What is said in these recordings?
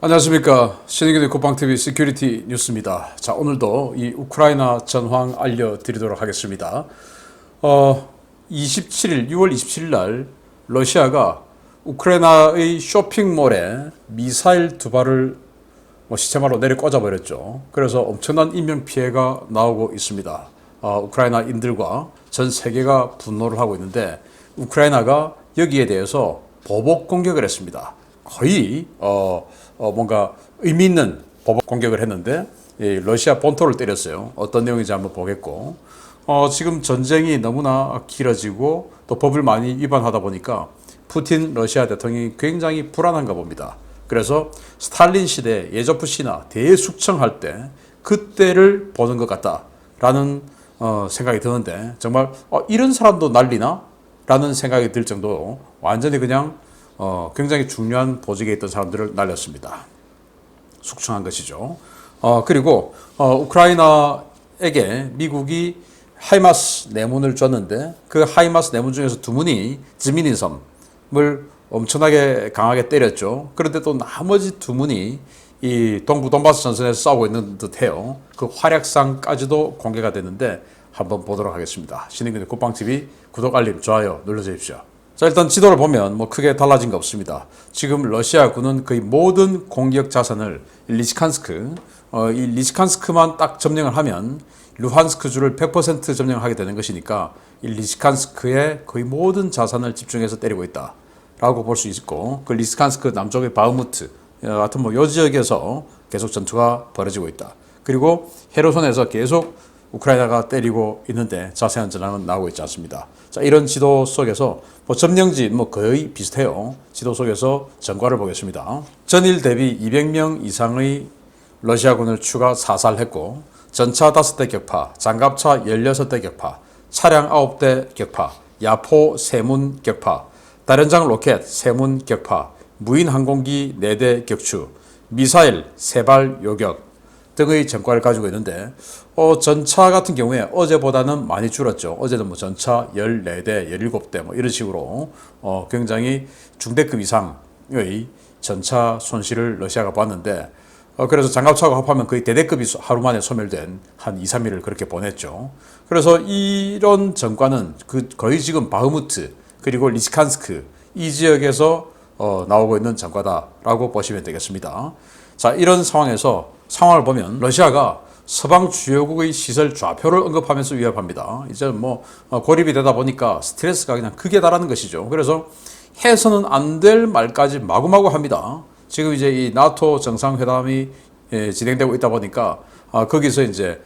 안녕하십니까. 신의균의 국방TV 시큐리티 뉴스입니다. 자, 오늘도 이 우크라이나 전황 알려드리도록 하겠습니다. 6월 27일 날 러시아가 우크라이나의 쇼핑몰에 미사일 두 발을 시체말로 내려 꽂아버렸죠. 그래서 엄청난 인명피해가 나오고 있습니다. 우크라이나인들과 전 세계가 분노를 하고 있는데 우크라이나가 여기에 대해서 보복 공격을 했습니다. 거의 뭔가 의미 있는 보복 공격을 했는데 러시아 본토를 때렸어요. 어떤 내용인지 한번 보겠고 지금 전쟁이 너무나 길어지고 또 법을 많이 위반하다 보니까 푸틴 러시아 대통령이 굉장히 불안한가 봅니다. 그래서 스탈린 시대 예조프 신화 대숙청할 때 그때를 보는 것 같다라는 생각이 드는데 정말 이런 사람도 날리나? 라는 생각이 들 정도로 완전히 그냥 굉장히 중요한 보직에 있던 사람들을 날렸습니다. 숙청한 것이죠. 그리고 우크라이나에게 미국이 하이마스 내문을 줬는데 그 하이마스 내문 중에서 두 문이 지미닌 섬을 엄청나게 강하게 때렸죠. 그런데 또 나머지 두 문이 이 동부 돈바스 전선에서 싸우고 있는 듯해요. 그 활약상까지도 공개가 됐는데 한번 보도록 하겠습니다. 신의균의 국방TV 구독, 알림, 좋아요 눌러주십시오. 자, 일단 지도를 보면 크게 달라진 거 없습니다. 지금 러시아군은 거의 모든 공격 자산을 리시칸스크, 이 리시칸스크만 딱 점령을 하면 루한스크주를 100% 점령하게 되는 것이니까 이 리시칸스크의 거의 모든 자산을 집중해서 때리고 있다라고 볼 수 있고, 그 리시칸스크 남쪽의 바흐무트 같은 요 지역에서 계속 전투가 벌어지고 있다. 그리고 헤르손에서 계속 우크라이나가 때리고 있는데 자세한 전황은 나오고 있지 않습니다. 자, 이런 지도 속에서 점령지 거의 비슷해요. 지도 속에서 전과를 보겠습니다. 전일 대비 200명 이상의 러시아군을 추가 사살했고 전차 5대 격파, 장갑차 16대 격파, 차량 9대 격파, 야포 3문 격파, 다련장 로켓 3문 격파, 무인 항공기 4대 격추, 미사일 3발 요격 등의 전과를 가지고 있는데 전차 같은 경우에 어제보다는 많이 줄었죠. 어제는 전차 14대, 17대 이런 식으로 굉장히 중대급 이상의 전차 손실을 러시아가 봤는데 그래서 장갑차하고 합하면 거의 대대급이 하루 만에 소멸된 한 2, 3일을 그렇게 보냈죠. 그래서 이런 전과는 거의 지금 바흐무트 그리고 리시칸스크 이 지역에서 나오고 있는 전과다라고 보시면 되겠습니다. 자, 이런 상황을 보면 러시아가 서방 주요국의 시설 좌표를 언급하면서 위협합니다. 이제 고립이 되다 보니까 스트레스가 그냥 극에 달하는 것이죠. 그래서 해서는 안 될 말까지 마구마구 합니다. 지금 이제 이 나토 정상회담이 진행되고 있다 보니까 거기서 이제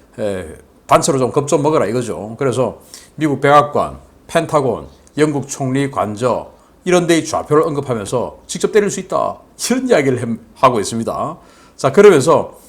단체로 좀 겁 좀 먹어라 이거죠. 그래서 미국 백악관, 펜타곤, 영국 총리 관저 이런 데의 좌표를 언급하면서 직접 때릴 수 있다. 이런 이야기를 하고 있습니다. 자, 그러면서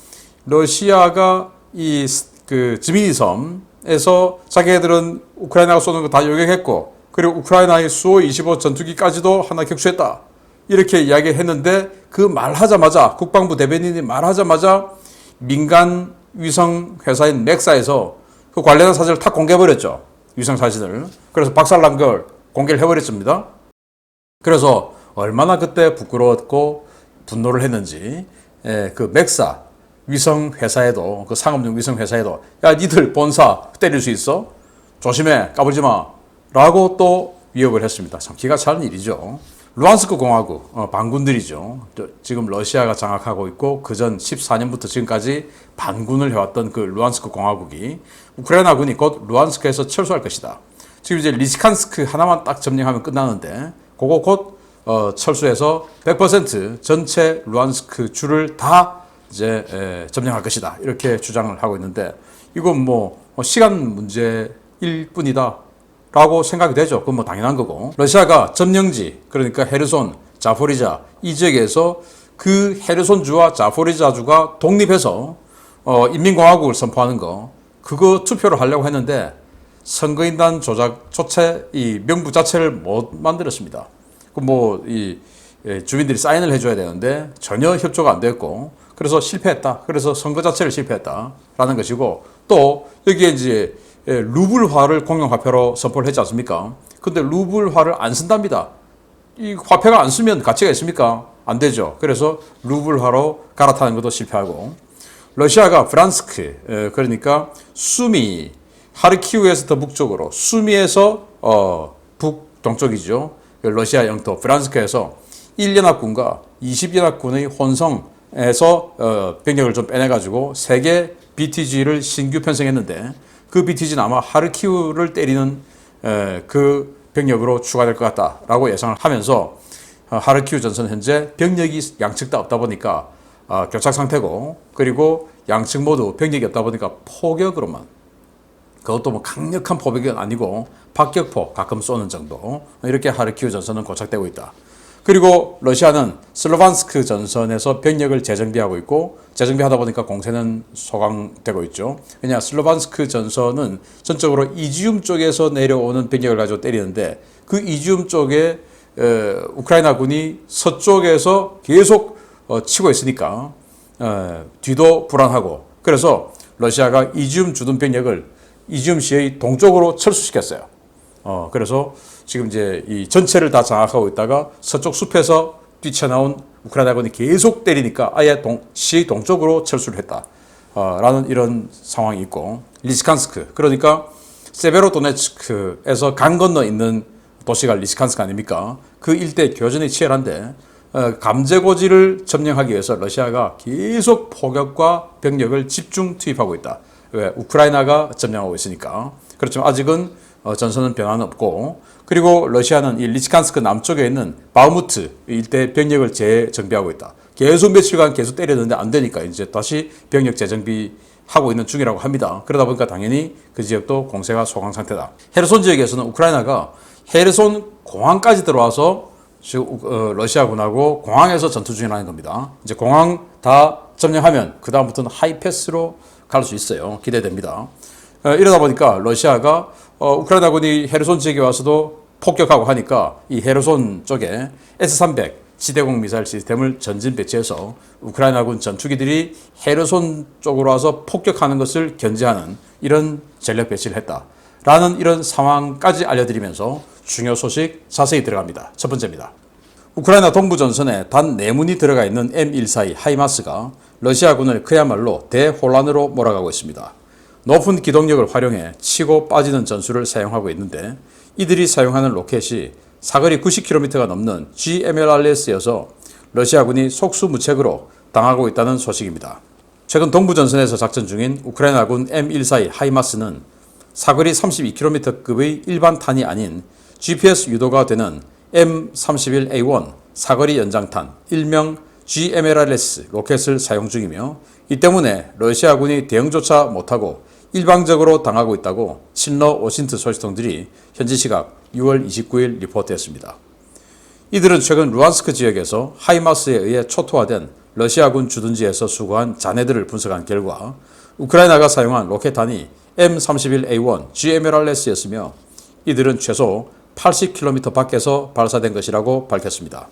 러시아가 지미니 섬에서 자기들은 우크라이나가 쏘는 거 다 요격했고 그리고 우크라이나의 수호-25 전투기까지도 하나 격추했다. 이렇게 이야기했는데 그 말하자마자 국방부 대변인이 말하자마자 민간 위성 회사인 맥사에서 그 관련한 사진을 탁 공개해버렸죠. 위성 사진을. 그래서 박살난 걸 공개를 해버렸습니다. 그래서 얼마나 그때 부끄러웠고 분노를 했는지 그 맥사 위성 회사에도 그 상업용 위성 회사에도 야 니들 본사 때릴 수 있어? 조심해 까불지 마 라고 또 위협을 했습니다. 참 기가 차는 일이죠. 루안스크 공화국 반군들이죠. 지금 러시아가 장악하고 있고 그전 14년부터 지금까지 반군을 해왔던 그 루안스크 공화국이 우크라이나군이 곧 루안스크에서 철수할 것이다. 지금 이제 리시칸스크 하나만 딱 점령하면 끝나는데 그거 곧 철수해서 100% 전체 루안스크 주를 다 이제 점령할 것이다. 이렇게 주장을 하고 있는데 이건 시간 문제일 뿐이다. 라고 생각이 되죠. 그건 당연한 거고. 러시아가 점령지, 그러니까 헤르손, 자포리자 이 지역에서 그 헤르손주와 자포리자주가 독립해서 인민공화국을 선포하는 거 그거 투표를 하려고 했는데 선거인단 조작 이 명부 자체를 못 만들었습니다. 주민들이 사인을 해줘야 되는데 전혀 협조가 안 됐고 그래서 실패했다. 그래서 선거 자체를 실패했다라는 것이고 또 여기에 이제 루블화를 공용화폐로 선포를 했지 않습니까? 근데 루블화를 안 쓴답니다. 이 화폐가 안 쓰면 가치가 있습니까? 안 되죠. 그래서 루블화로 갈아타는 것도 실패하고 러시아가 브란스크 그러니까 수미 하르키우에서 더 북쪽으로 수미에서 북동쪽이죠. 러시아 영토 브란스크에서 1연합군과 20연합군의 혼성에서 병력을 좀 빼내가지고 3개 BTG를 신규 편성했는데 그 BTG는 아마 하르키우를 때리는 그 병력으로 추가될 것 같다라고 예상을 하면서 하르키우 전선 현재 병력이 양측 다 없다 보니까 교착 상태고 그리고 양측 모두 병력이 없다 보니까 포격으로만 그것도 뭐 강력한 포격은 아니고 박격포 가끔 쏘는 정도 이렇게 하르키우 전선은 고착되고 있다. 그리고 러시아는 슬로반스크 전선에서 병력을 재정비하고 있고 재정비하다 보니까 공세는 소강되고 있죠. 왜냐 슬로반스크 전선은 전적으로 이지움 쪽에서 내려오는 병력을 가지고 때리는데 그 이지움 쪽에 우크라이나군이 서쪽에서 계속 치고 있으니까 뒤도 불안하고 그래서 러시아가 이지움 주둔 병력을 이지움시의 동쪽으로 철수시켰어요. 그래서 지금 이제 이 전체를 다 장악하고 있다가 서쪽 숲에서 뛰쳐나온 우크라이나군이 계속 때리니까 아예 시의 동쪽으로 철수를 했다. 라는 이런 상황이 있고 리스칸스크 그러니까 세베로도네츠크에서 강 건너 있는 도시가 리스칸스크 아닙니까? 그 일대 교전이 치열한데 감제고지를 점령하기 위해서 러시아가 계속 포격과 병력을 집중 투입하고 있다. 왜? 우크라이나가 점령하고 있으니까. 그렇지만 아직은 전선은 변화는 없고 그리고 러시아는 이 리스칸스크 남쪽에 있는 바흐무트 일대 병력을 재정비하고 있다. 계속 며칠간 계속 때렸는데 안 되니까 이제 다시 병력 재정비하고 있는 중이라고 합니다. 그러다 보니까 당연히 그 지역도 공세가 소강 상태다. 헤르손 지역에서는 우크라이나가 헤르손 공항까지 들어와서 지금 러시아군하고 공항에서 전투 중이라는 겁니다. 이제 공항 다 점령하면 그 다음부터는 하이패스로 갈 수 있어요. 기대됩니다. 이러다 보니까 러시아가 우크라이나군이 헤르손 지역에 와서도 폭격하고 하니까 이 헤르손 쪽에 S-300 지대공 미사일 시스템을 전진 배치해서 우크라이나군 전투기들이 헤르손 쪽으로 와서 폭격하는 것을 견제하는 이런 전략 배치를 했다라는 이런 상황까지 알려드리면서 중요 소식 자세히 들어갑니다. 첫 번째입니다. 우크라이나 동부 전선에 단 4문이 들어가 있는 M142 하이마스가 러시아군을 그야말로 대혼란으로 몰아가고 있습니다. 높은 기동력을 활용해 치고 빠지는 전술을 사용하고 있는데 이들이 사용하는 로켓이 사거리 90km가 넘는 GMLRS여서 러시아군이 속수무책으로 당하고 있다는 소식입니다. 최근 동부전선에서 작전 중인 우크라이나군 M142 하이마스는 사거리 32km급의 일반 탄이 아닌 GPS 유도가 되는 M31A1 사거리 연장탄, 일명 GMLRS 로켓을 사용 중이며 이 때문에 러시아군이 대응조차 못하고 일방적으로 당하고 있다고 친러 오신트 소식통들이 현지 시각 6월 29일 리포트했습니다. 이들은 최근 루안스크 지역에서 하이마스에 의해 초토화된 러시아군 주둔지에서 수거한 잔해들을 분석한 결과 우크라이나가 사용한 로켓탄이 M31A1 GMLRS였으며 이들은 최소 80km 밖에서 발사된 것이라고 밝혔습니다.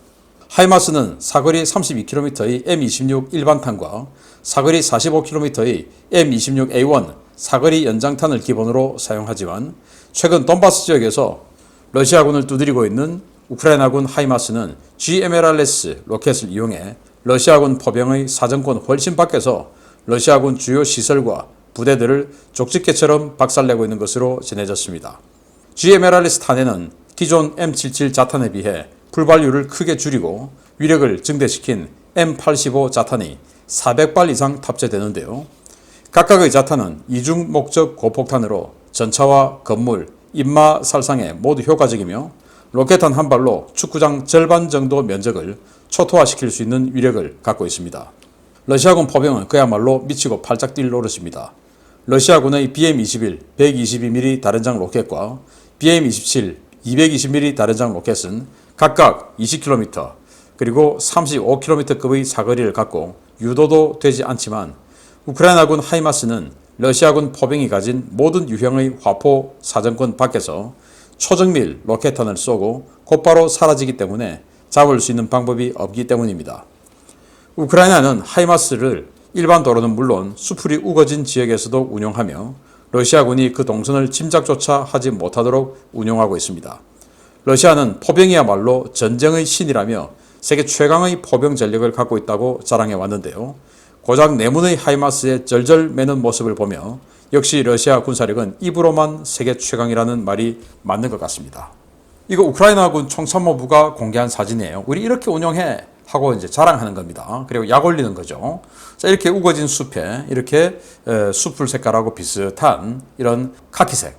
하이마스는 사거리 32km의 M26 일반탄과 사거리 45km의 M26A1 사거리 연장탄을 기본으로 사용하지만 최근 돈바스 지역에서 러시아군을 두드리고 있는 우크라이나군 하이마스는 GMLRS 로켓을 이용해 러시아군 포병의 사정권 훨씬 밖에서 러시아군 주요 시설과 부대들을 족집게처럼 박살내고 있는 것으로 전해졌습니다. GMLRS 탄에는 기존 M77 자탄에 비해 풀발률을 크게 줄이고 위력을 증대시킨 M85 자탄이 400발 이상 탑재되는데요. 각각의 자탄은 이중 목적 고폭탄으로 전차와 건물, 인마 살상에 모두 효과적이며 로켓탄 한 발로 축구장 절반 정도 면적을 초토화시킬 수 있는 위력을 갖고 있습니다. 러시아군 포병은 그야말로 미치고 팔짝 뛸 노릇입니다. 러시아군의 BM-21 122mm 다련장 로켓과 BM-27 220mm 다련장 로켓은 각각 20km 그리고 35km급의 사거리를 갖고 유도도 되지 않지만 우크라이나군 하이마스는 러시아군 포병이 가진 모든 유형의 화포 사정권 밖에서 초정밀 로켓탄을 쏘고 곧바로 사라지기 때문에 잡을 수 있는 방법이 없기 때문입니다. 우크라이나는 하이마스를 일반 도로는 물론 수풀이 우거진 지역에서도 운용하며 러시아군이 그 동선을 짐작조차 하지 못하도록 운용하고 있습니다. 러시아는 포병이야말로 전쟁의 신이라며 세계 최강의 포병 전력을 갖고 있다고 자랑해 왔는데요. 고작 내문의 하이마스에 절절 매는 모습을 보며 역시 러시아 군사력은 입으로만 세계 최강이라는 말이 맞는 것 같습니다. 이거 우크라이나군 총참모부가 공개한 사진이에요. 우리 이렇게 운영해 하고 이제 자랑하는 겁니다. 그리고 약 올리는 거죠. 자, 이렇게 우거진 숲에 이렇게 숲풀 색깔하고 비슷한 이런 카키색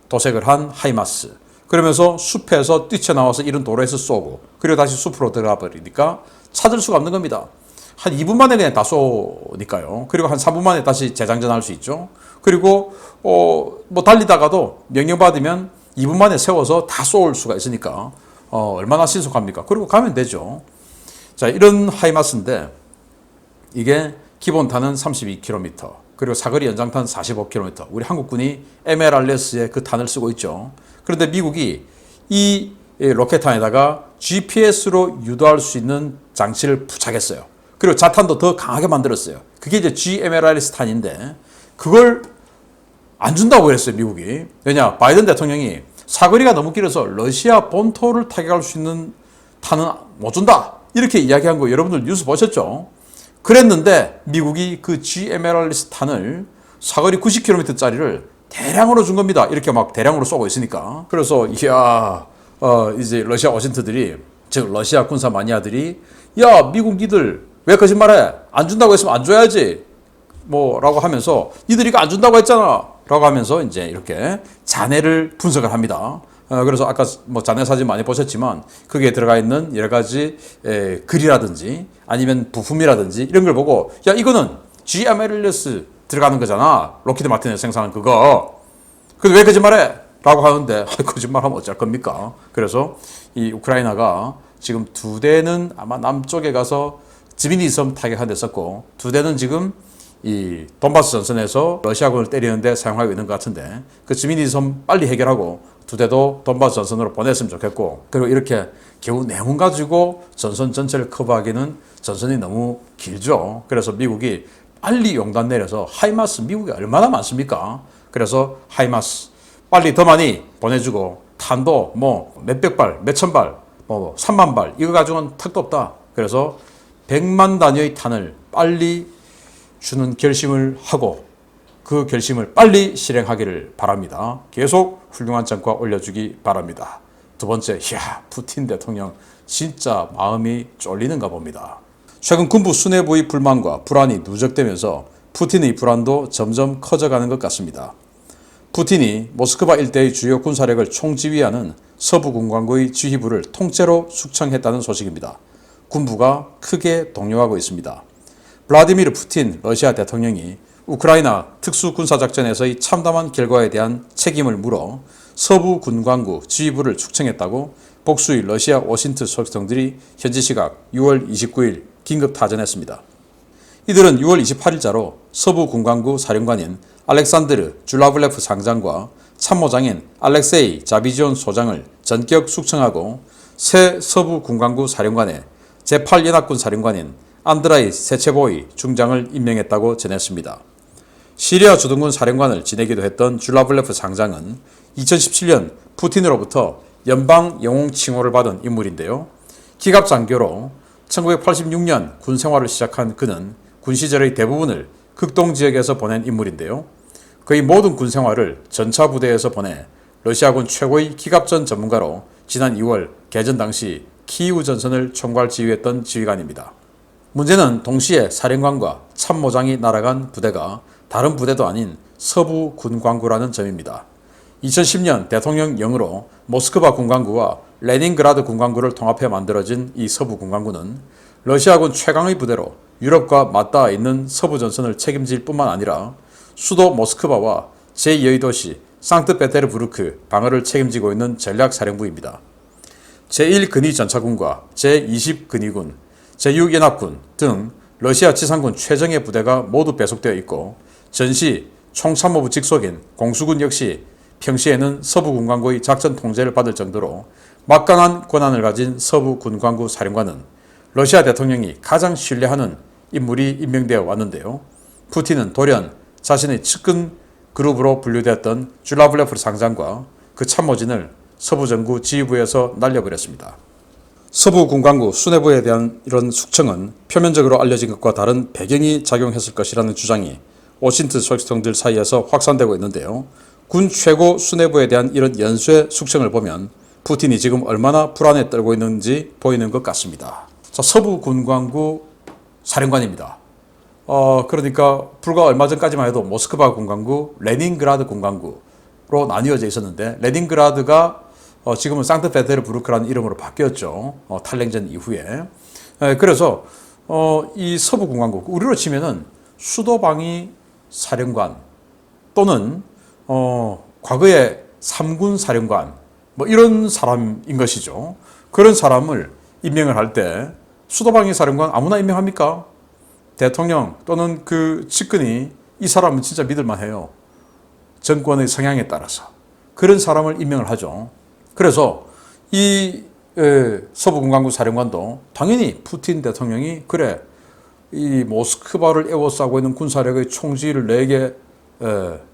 도색을 한 하이마스. 그러면서 숲에서 뛰쳐나와서 이런 도로에서 쏘고 그리고 다시 숲으로 들어가 버리니까 찾을 수가 없는 겁니다. 한 2분 만에 그냥 다 쏘니까요. 그리고 한 3분 만에 다시 재장전할 수 있죠. 그리고 뭐 달리다가도 명령받으면 2분 만에 세워서 다 쏠 수가 있으니까 얼마나 신속합니까? 그리고 가면 되죠. 자, 이런 하이마스인데 이게 기본탄은 32km 그리고 사거리 연장탄 45km. 우리 한국군이 MLRS의 그 탄을 쓰고 있죠. 그런데 미국이 이 로켓탄에다가 GPS로 유도할 수 있는 장치를 부착했어요. 그리고 자탄도 더 강하게 만들었어요. 그게 이제 GMLRS 탄인데 그걸 안 준다고 그랬어요, 미국이. 왜냐? 바이든 대통령이 사거리가 너무 길어서 러시아 본토를 타격할 수 있는 탄은 못 준다. 이렇게 이야기한 거 여러분들 뉴스 보셨죠? 그랬는데 미국이 그 GMLRS 탄을 사거리 90km짜리를 대량으로 준 겁니다. 이렇게 막 대량으로 쏘고 있으니까. 그래서 이제 러시아 어젠트들이, 즉 러시아 군사 마니아들이 야, 미국 니들 왜 거짓말해? 안 준다고 했으면 안 줘야지. 라고 하면서 니들이 이거 안 준다고 했잖아. 라고 하면서 이제 이렇게 잔해를 분석을 합니다. 그래서 아까 잔해 사진 많이 보셨지만 거기에 들어가 있는 여러 가지 글이라든지 아니면 부품이라든지 이런 걸 보고 야, 이거는 GMLRS 들어가는 거잖아. 록히드 마틴에서 생산한 그거. 근데 왜 거짓말해? 라고 하는데 거짓말하면 어쩔 겁니까? 그래서 이 우크라이나가 지금 2대는 아마 남쪽에 가서 지미니 섬 타격한 데 썼고 2대는 지금 이 돈바스 전선에서 러시아군을 때리는데 사용하고 있는 것 같은데 그 지미니 섬 빨리 해결하고 2대도 돈바스 전선으로 보냈으면 좋겠고 그리고 이렇게 겨우 내문 가지고 전선 전체를 커버하기는 전선이 너무 길죠. 그래서 미국이 빨리 용단 내려서 하이마스 미국이 얼마나 많습니까? 그래서 하이마스 빨리 더 많이 보내주고 탄도 몇백 발, 몇천 발, 3만 발 이거 가지고는 턱도 없다. 그래서 100만 단위의 탄을 빨리 주는 결심을 하고 그 결심을 빨리 실행하기를 바랍니다. 계속 훌륭한 성과 올려주기 바랍니다. 두 번째, 푸틴 대통령 진짜 마음이 쫄리는가 봅니다. 최근 군부 수뇌부의 불만과 불안이 누적되면서 푸틴의 불안도 점점 커져가는 것 같습니다. 푸틴이 모스크바 일대의 주요 군사력을 총지휘하는 서부 군관구의 지휘부를 통째로 숙청했다는 소식입니다. 군부가 크게 동요하고 있습니다. 블라디미르 푸틴 러시아 대통령이 우크라이나 특수군사작전에서의 참담한 결과에 대한 책임을 물어 서부 군관구 지휘부를 축청했다고 복수의 러시아 워싱턴 소식통들이 현지 시각 6월 29일 긴급 타전했습니다. 이들은 6월 28일자로 서부 군관구 사령관인 알렉산드르 줄라블레프 상장과 참모장인 알렉세이 자비지온 소장을 전격 숙청하고 새 서부 군관구 사령관에 제8연합군 사령관인 안드라이 세체보이 중장을 임명했다고 전했습니다. 시리아 주둔군 사령관을 지내기도 했던 줄라블레프 상장은 2017년 푸틴으로부터 연방 영웅 칭호를 받은 인물인데요. 기갑장교로 1986년 군 생활을 시작한 그는 군 시절의 대부분을 극동지역에서 보낸 인물인데요. 그의 모든 군 생활을 전차 부대에서 보내 러시아군 최고의 기갑전 전문가로 지난 2월 개전 당시 키이우 전선을 총괄 지휘했던 지휘관입니다. 문제는 동시에 사령관과 참모장이 날아간 부대가 다른 부대도 아닌 서부 군관구라는 점입니다. 2010년 대통령령으로 모스크바 군관구와 레닌그라드 군관구를 통합해 만들어진 이 서부 군관구는 러시아군 최강의 부대로 유럽과 맞닿아 있는 서부 전선을 책임질 뿐만 아니라 수도 모스크바와 제2의 상트페테르부르크 방어를 책임지고 있는 전략사령부입니다. 제1근위전차군과 제20근위군, 제6연합군 등 러시아 지상군 최정예 부대가 모두 배속되어 있고 전시 총참모부 직속인 공수군 역시 평시에는 서부 군관구의 작전 통제를 받을 정도로 막강한 권한을 가진 서부 군관구 사령관은 러시아 대통령이 가장 신뢰하는 인물이 임명되어 왔는데요. 푸틴은 돌연 자신의 측근 그룹으로 분류되었던 줄라블레프 상장과 그 참모진을 서부 전구 지휘부에서 날려버렸습니다. 서부 군광구 수뇌부에 대한 이런 숙청은 표면적으로 알려진 것과 다른 배경이 작용했을 것이라는 주장이 워싱턴 소식통들 사이에서 확산되고 있는데요. 군 최고 수뇌부에 대한 이런 연쇄 숙청을 보면 푸틴이 지금 얼마나 불안에 떨고 있는지 보이는 것 같습니다. 자, 서부 군광구 사령관입니다. 그러니까 불과 얼마 전까지만 해도 모스크바 군광구, 레닌그라드 군광구로 나뉘어져 있었는데 레닌그라드가 지금은 상트페테르부르크라는 이름으로 바뀌었죠. 탈냉전 이후에. 그래서 이 서부 군광구, 우리로 치면은 수도방위 사령관 또는 과거의 3군 사령관 뭐 이런 사람인 것이죠. 그런 사람을 임명을 할 때 수도방위 사령관 아무나 임명합니까? 대통령 또는 그 측근이 이 사람은 진짜 믿을만 해요. 정권의 성향에 따라서. 그런 사람을 임명을 하죠. 그래서 이 서부 군광구 사령관도 당연히 푸틴 대통령이 그래 이 모스크바를 에워싸고 있는 군사력의 총지휘를 내게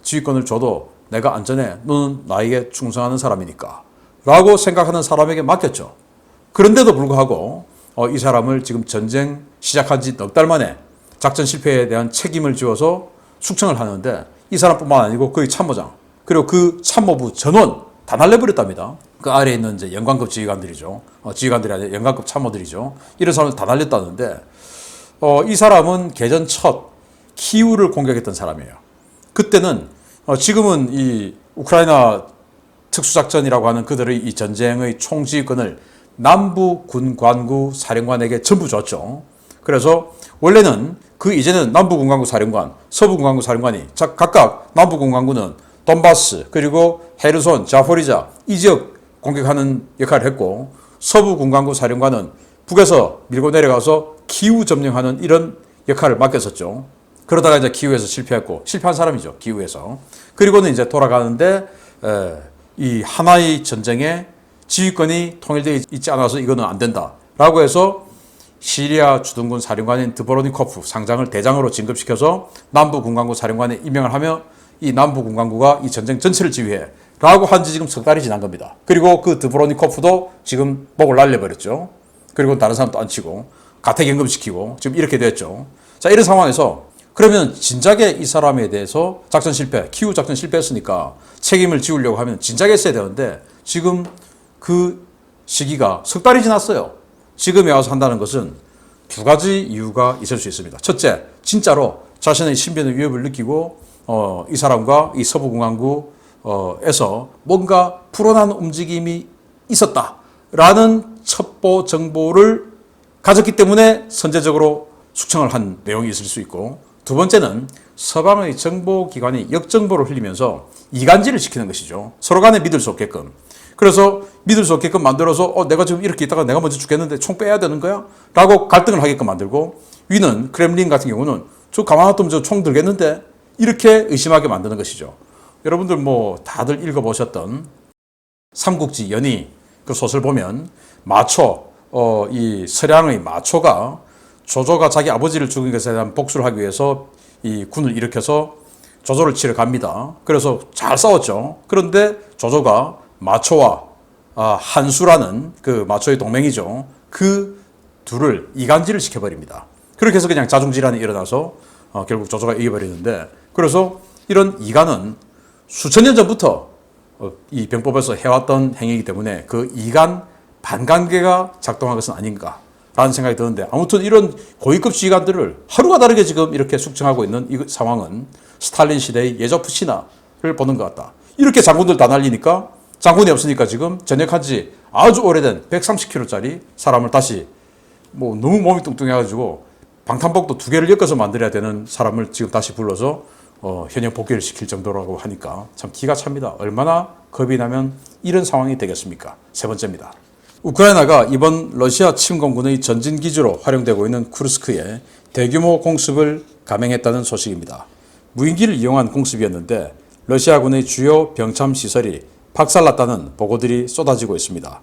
지휘권을 줘도 내가 안전해. 너는 나에게 충성하는 사람이니까 라고 생각하는 사람에게 맡겼죠. 그런데도 불구하고 이 사람을 지금 전쟁 시작한 지 넉 달 만에 작전 실패에 대한 책임을 지어서 숙청을 하는데 이 사람뿐만 아니고 그의 참모장 그리고 그 참모부 전원 다 날려버렸답니다. 그 아래에 있는 이제 영관급 지휘관들이죠. 지휘관들이 아니라 영관급 참모들이죠. 이런 사람을 다 날렸다는데 이 사람은 개전 첫 키우를 공격했던 사람이에요. 그때는 지금은 이 우크라이나 특수작전이라고 하는 그들의 이 전쟁의 총지휘권을 남부 군관구 사령관에게 전부 줬죠. 그래서 원래는 그 이제는 남부 군관구 사령관, 서부 군관구 사령관이 각각 남부 군관구는 돈바스 그리고 헤르손, 자포리자 이 지역 공격하는 역할을 했고 서부 군관구 사령관은 북에서 밀고 내려가서 키우 점령하는 이런 역할을 맡겼었죠. 그러다가 이제 키우에서 실패했고 실패한 사람이죠. 키우에서. 그리고는 이제 돌아가는데 이 하나의 전쟁에 지휘권이 통일되어 있지 않아서 이거는 안 된다라고 해서 시리아 주둔군 사령관인 드보로니코프 상장을 대장으로 진급시켜서 남부 군광구 사령관에 임명을 하며 이 남부 군광구가 이 전쟁 전체를 지휘해 라고 한 지 지금 석 달이 지난 겁니다. 그리고 그 드보로니코프도 지금 목을 날려버렸죠. 그리고 다른 사람도 안 치고 가택연금시키고 지금 이렇게 됐죠. 자, 이런 상황에서 그러면 진작에 이 사람에 대해서 작전 실패, 키우 작전 실패했으니까 책임을 지우려고 하면 진작에 했어야 되는데 지금 그 시기가 석 달이 지났어요. 지금에 와서 한다는 것은 두 가지 이유가 있을 수 있습니다. 첫째, 진짜로 자신의 신변의 위협을 느끼고 이 사람과 이 서부공항구에서 뭔가 불온한 움직임이 있었다라는 첩보 정보를 가졌기 때문에 선제적으로 숙청을 한 내용이 있을 수 있고, 두 번째는 서방의 정보기관이 역정보를 흘리면서 이간질을 시키는 것이죠. 서로 간에 믿을 수 없게끔. 그래서 믿을 수 없게끔 만들어서 내가 지금 이렇게 있다가 내가 먼저 죽겠는데 총 빼야 되는 거야? 라고 갈등을 하게끔 만들고, 위는 크렘린 같은 경우는 저 가만 놔두면 저 총 들겠는데? 이렇게 의심하게 만드는 것이죠. 여러분들 뭐 다들 읽어보셨던 삼국지 연의 그 소설 보면 마초, 이 서량의 마초가 조조가 자기 아버지를 죽인 것에 대한 복수를 하기 위해서 이 군을 일으켜서 조조를 치러 갑니다. 그래서 잘 싸웠죠. 그런데 조조가 마초와 한수라는 그 마초의 동맹이죠. 그 둘을 이간질을 시켜버립니다. 그렇게 해서 그냥 자중질환이 일어나서 결국 조조가 이겨버리는데, 그래서 이런 이간은 수천 년 전부터 이 병법에서 해왔던 행위이기 때문에 그 이간 반관계가 작동한 것은 아닌가라는 생각이 드는데, 아무튼 이런 고위급 지휘관들을 하루가 다르게 지금 이렇게 숙청하고 있는 이 상황은 스탈린 시대의 예조프 신화를 보는 것 같다. 이렇게 장군들 다 날리니까 장군이 없으니까 지금 전역한 지 아주 오래된 130kg짜리 사람을 다시 뭐 너무 몸이 뚱뚱해가지고 방탄복도 2개를 엮어서 만들어야 되는 사람을 지금 다시 불러서 현역 복귀를 시킬 정도라고 하니까 참 기가 찹니다. 얼마나 겁이 나면 이런 상황이 되겠습니까? 세 번째입니다. 우크라이나가 이번 러시아 침공군의 전진기지로 활용되고 있는 쿠르스크에 대규모 공습을 감행했다는 소식입니다. 무인기를 이용한 공습이었는데 러시아군의 주요 병참 시설이 박살났다는 보고들이 쏟아지고 있습니다.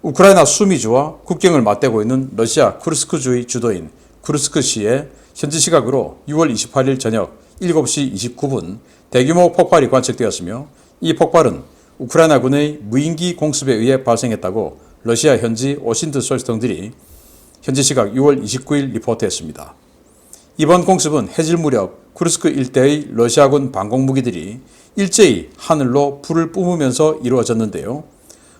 우크라이나 수미주와 국경을 맞대고 있는 러시아 쿠르스크주의 주도인 쿠르스크시에 현지 시각으로 6월 28일 저녁 7시 29분 대규모 폭발이 관측되었으며, 이 폭발은 우크라이나군의 무인기 공습에 의해 발생했다고 러시아 현지 오신트 소스 등들이 현지 시각 6월 29일 리포트했습니다. 이번 공습은 해질 무렵 쿠르스크 일대의 러시아군 방공무기들이 일제히 하늘로 불을 뿜으면서 이루어졌는데요.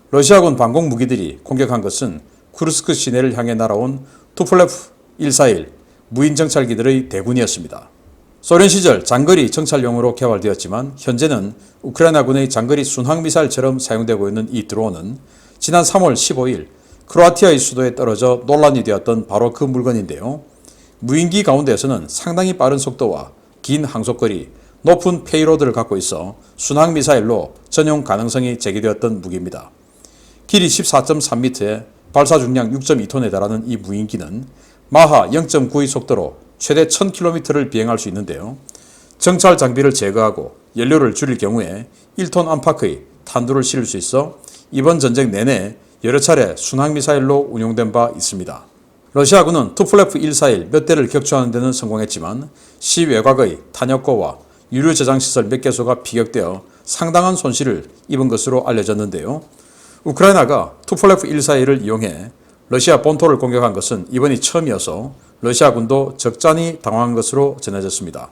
러시아군 방공무기들이 공격한 것은 쿠르스크 시내를 향해 날아온 투폴레프 141 무인 정찰기들의 대군이었습니다. 소련 시절 장거리 정찰용으로 개발되었지만 현재는 우크라이나군의 장거리 순항미사일처럼 사용되고 있는 이 드론은 지난 3월 15일 크로아티아의 수도에 떨어져 논란이 되었던 바로 그 물건인데요. 무인기 가운데에서는 상당히 빠른 속도와 긴 항속거리, 높은 페이로드를 갖고 있어 순항미사일로 전용 가능성이 제기되었던 무기입니다. 길이 14.3m에 발사 중량 6.2톤에 달하는 이 무인기는 마하 0.9의 속도로 최대 1000km를 비행할 수 있는데요. 정찰 장비를 제거하고 연료를 줄일 경우에 1톤 안팎의 탄두를 실을 수 있어 이번 전쟁 내내 여러 차례 순항미사일로 운용된 바 있습니다. 러시아군은 투폴레프 141 몇 대를 격추하는 데는 성공했지만 시외곽의 탄약고와 유류 저장시설 몇 개소가 피격되어 상당한 손실을 입은 것으로 알려졌는데요. 우크라이나가 투폴레프 141을 이용해 러시아 본토를 공격한 것은 이번이 처음이어서 러시아군도 적잖이 당황한 것으로 전해졌습니다.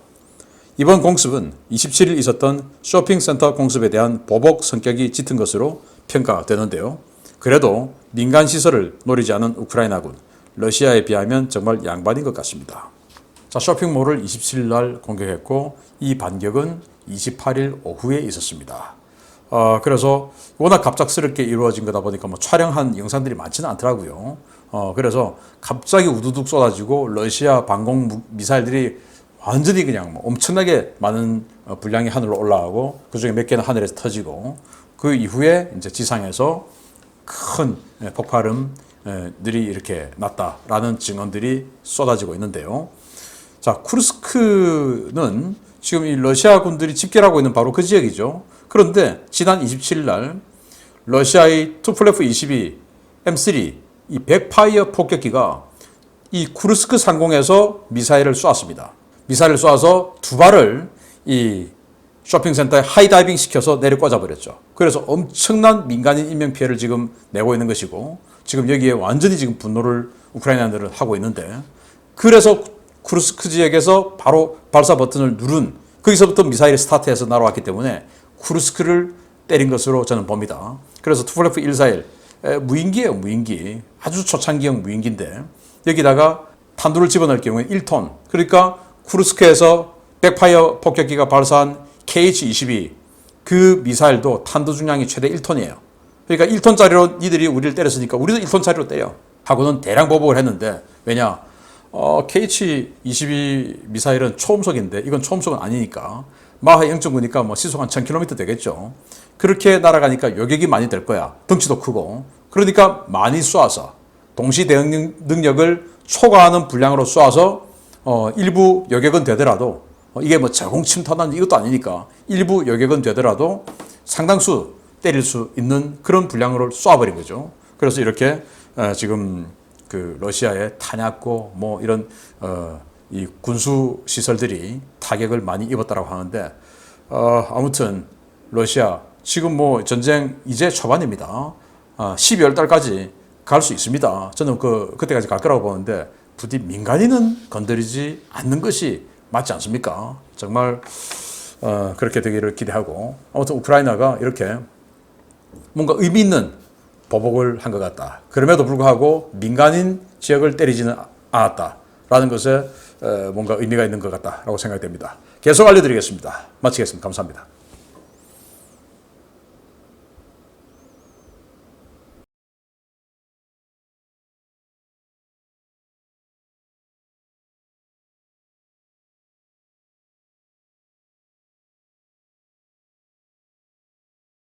이번 공습은 27일 있었던 쇼핑센터 공습에 대한 보복 성격이 짙은 것으로 평가되는데요. 그래도 민간 시설을 노리지 않은 우크라이나군, 러시아에 비하면 정말 양반인 것 같습니다. 자, 쇼핑몰을 27일 날 공격했고 이 반격은 28일 오후에 있었습니다. 그래서 워낙 갑작스럽게 이루어진 거다 보니까 뭐 촬영한 영상들이 많지는 않더라고요. 그래서 갑자기 우두둑 쏟아지고 러시아 방공 미사일들이 완전히 그냥 뭐 엄청나게 많은 분량이 하늘로 올라가고 그중에 몇 개는 하늘에서 터지고 그 이후에 이제 지상에서 큰 폭발음들이 이렇게 났다라는 증언들이 쏟아지고 있는데요. 자, 쿠르스크는 지금 이 러시아 군들이 집결하고 있는 바로 그 지역이죠. 그런데 지난 27일 날 러시아의 투폴레프 22 M3 이 백파이어 폭격기가 이 쿠르스크 상공에서 미사일을 쏘았습니다. 미사일을 쏘아서 두 발을 이 쇼핑센터에 하이다이빙 시켜서 내려 꽂아버렸죠. 그래서 엄청난 민간인 인명피해를 지금 내고 있는 것이고 지금 여기에 완전히 지금 분노를 우크라이나들은 하고 있는데 그래서 쿠르스크 지역에서 바로 발사 버튼을 누른 거기서부터 미사일이 스타트해서 날아왔기 때문에 쿠르스크를 때린 것으로 저는 봅니다. 그래서 투폴레프 141 무인기예요. 무인기. 아주 초창기형 무인기인데 여기다가 탄두를 집어넣을 경우에 1톤 그러니까 쿠르스크에서 백파이어 폭격기가 발사한 KH-22 그 미사일도 탄두 중량이 최대 1톤이에요. 그러니까 1톤짜리로 니들이 우리를 때렸으니까 우리도 1톤짜리로 때려 하고는 대량 보복을 했는데 왜냐 KH-22 미사일은 초음속인데 이건 초음속은 아니니까 마하 0.9니까 뭐 시속 한 1000km 되겠죠. 그렇게 날아가니까 요격이 많이 될 거야. 덩치도 크고. 그러니까 많이 쏘아서 동시 대응 능력을 초과하는 분량으로 쏘아서 일부 요격은 되더라도 이게 뭐 제공 침투하는 이것도 아니니까 일부 요격은 되더라도 상당수 때릴 수 있는 그런 분량으로 쏘아버린 거죠. 그래서 이렇게 지금 그 러시아의 탄약고 뭐 이런 이 군수 시설들이 타격을 많이 입었다라고 하는데 아무튼 러시아 지금 뭐 전쟁 이제 초반입니다. 12월 달까지 갈 수 있습니다. 저는 그때까지 갈 거라고 보는데 부디 민간인은 건드리지 않는 것이 맞지 않습니까? 정말 그렇게 되기를 기대하고 아무튼 우크라이나가 이렇게 뭔가 의미 있는 보복을 한 것 같다. 그럼에도 불구하고 민간인 지역을 때리지는 않았다라는 것에 뭔가 의미가 있는 것 같다라고 생각됩니다. 계속 알려드리겠습니다. 마치겠습니다. 감사합니다.